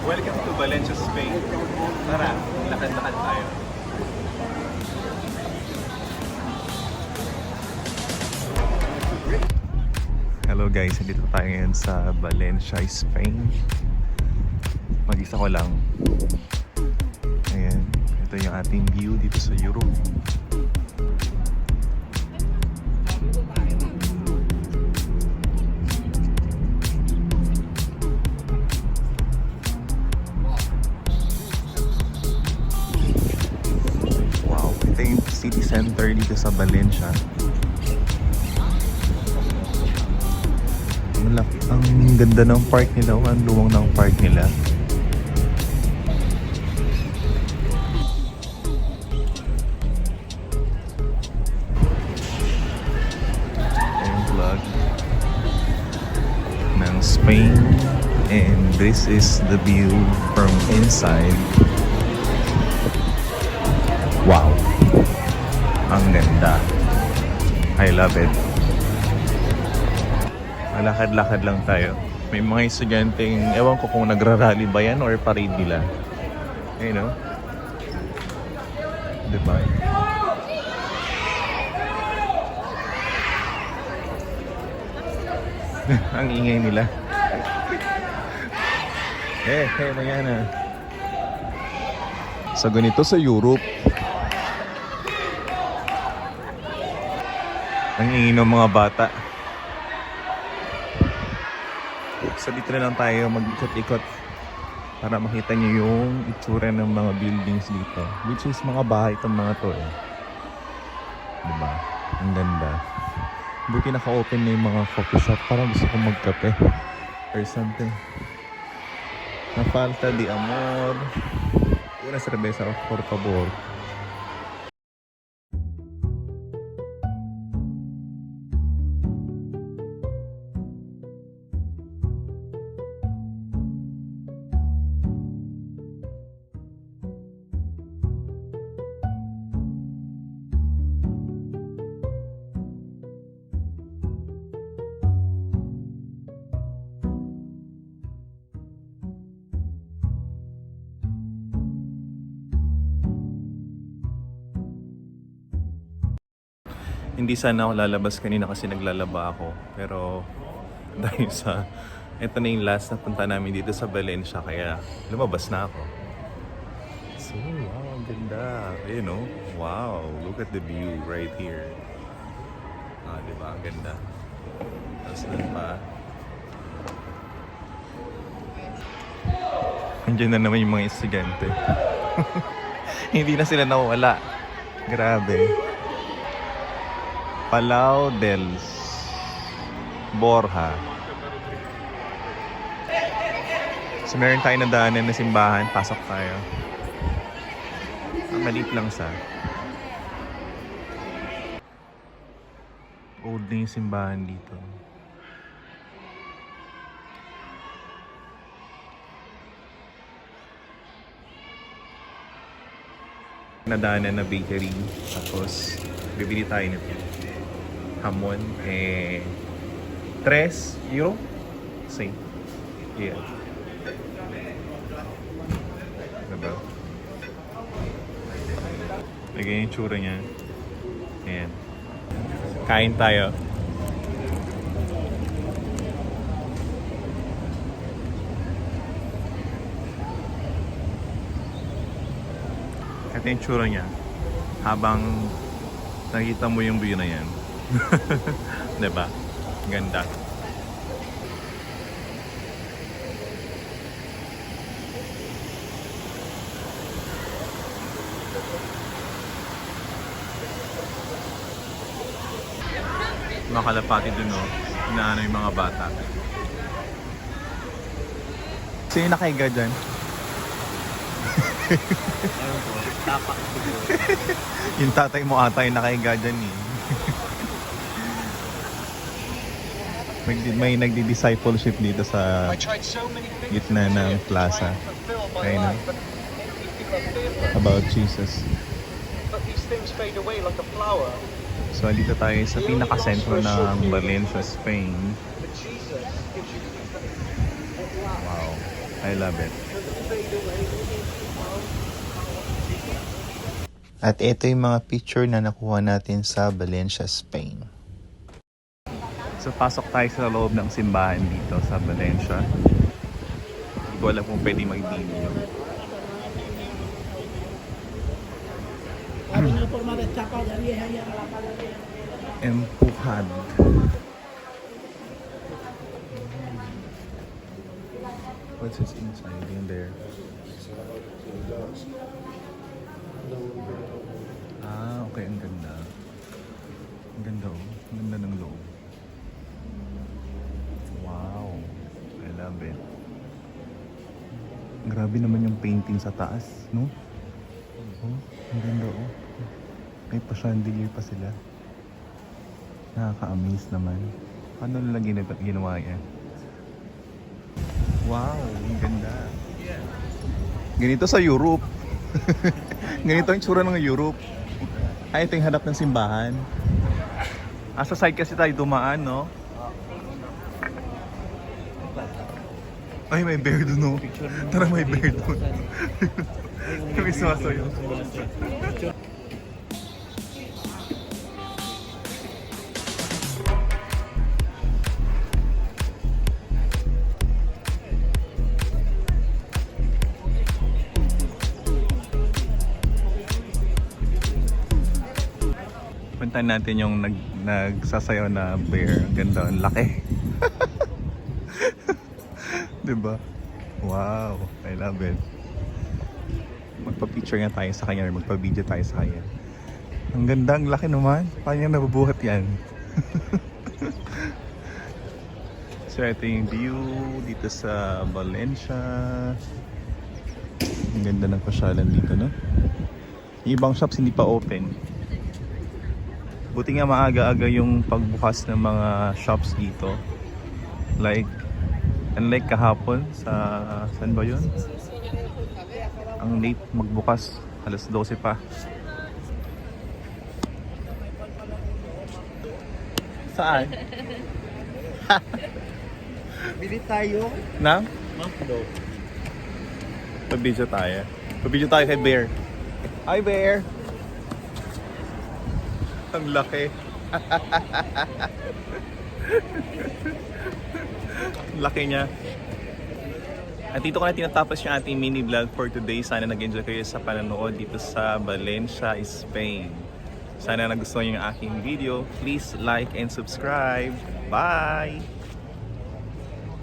Welcome to Valencia, Spain. Tara, lakad-lakad tayo. Hello guys, dito tayo ngayon sa Valencia, Spain. Mag-isa ko lang. Ayan, ito yung ating view dito sa Europe. Wow, ito yung city center dito sa Valencia. Ang ganda ng park nila, ang luwang ng park nila. Ayun vlog ng Spain, and this is the view from inside. Wow, ang ganda. I love it. Lakad-lakad lang tayo. May mga estudyanteng, ewan ko kung nagra-rally ba yan or parade nila. Ayun, no? Diba? Ang ingay nila. Mayana. Sa ganito sa Europe, ang ingay ng mga bata. So dito na lang tayo mag-ikot-ikot para makita niyo yung itsura ng mga buildings dito, which is mga bahay itong mga to eh. Diba? Ang ganda. Buti naka-open na yung mga coffee shop. Parang gusto kong magkape or something. Na falta di amor. Una cerveza, por favor. Hindi sana ako lalabas kanina kasi naglalaba ako. Pero dahil sa ito na yung last na punta namin dito sa Valencia, kaya lumabas na ako. So, wow, ang ganda. Ayun, no? Wow, look at the view right here. Diba? Ang ganda. Tapos dun pa. Andiyan na naman yung mga estudyante. Hindi na sila nawala. Grabe. Palau dels Borja. So meron tayo na daanan na simbahan. Pasok tayo. Maliit lang sa old na yung simbahan dito. Nadaanan na bakery. Tapos bibili tayo nito. Hamon, 3 euro? Sí. Yeah. Diba? Lagyan yung tsura niya. Ayan. Kain tayo. Ito yung tsura niya. Habang nakita mo yung view na yan. Diba? Ganda. Mga kalapati dun, no? Inaano yung mga bata. Sino nakahiga dyan? Ayun po, tapak siguro. Yung tatay mo ata yung nakahiga dyan eh. May nagdi-discipleship dito sa gitna ng plaza. Ayun na. About Jesus. So dito tayo sa pinaka-sentro ng Valencia, Spain. Wow, I love it. At ito yung mga picture na nakuha natin sa Valencia, Spain. So pasok tayo sa loob ng simbahan dito sa Valencia. Hindi ko alam kung pwede mag-video. Empuhad. What's this inside in there? Ah, okay. Ang ganda. Ang ganda oh. Ang ganda ng loob. Wow. I love it. Grabe naman yung painting sa taas, no? Oh, ang ganda oh. May pa-chandelier pa sila. Nakaka-amaze naman. Paano nila ginawa yan? Wow, ang ganda. Ganito sa Europe. Ganito ang tsura ng Europe. Ay, ito yung harap ng simbahan. Sa side kasi tayo dumaan, no? Ay, may bear doon, no? Tara, may bear doon. May sumasayo. Puntahan natin yung nagsasayaw na bear. Ang ganda, ang laki. Diba? Wow, I love it. Magpa-picture nga tayo sa kanya or magpa-video tayo sa kanya. Ang ganda, ang laki naman. Paano niya nabubuhat yan? So ito yung view dito sa Valencia. Ang ganda ng pasyalan dito, no? Yung ibang shops hindi pa open. Buti nga maaga-aga yung pagbukas ng mga shops dito. Unlike kahapon sa saan ba yun? Ang late magbukas, alas 12 pa. Saan? Bili tayo. Na? Makdo. Pabidyo tayo. Pabidyo tayo kay Bear. Hi Bear! Ang laki. Laki niya. At dito ko na tinatapos yung ating mini vlog for today. Sana nag-enjoy kayo sa panonood dito sa Valencia, Spain. Sana nagustuhan yung aking video. Please like and subscribe. Bye!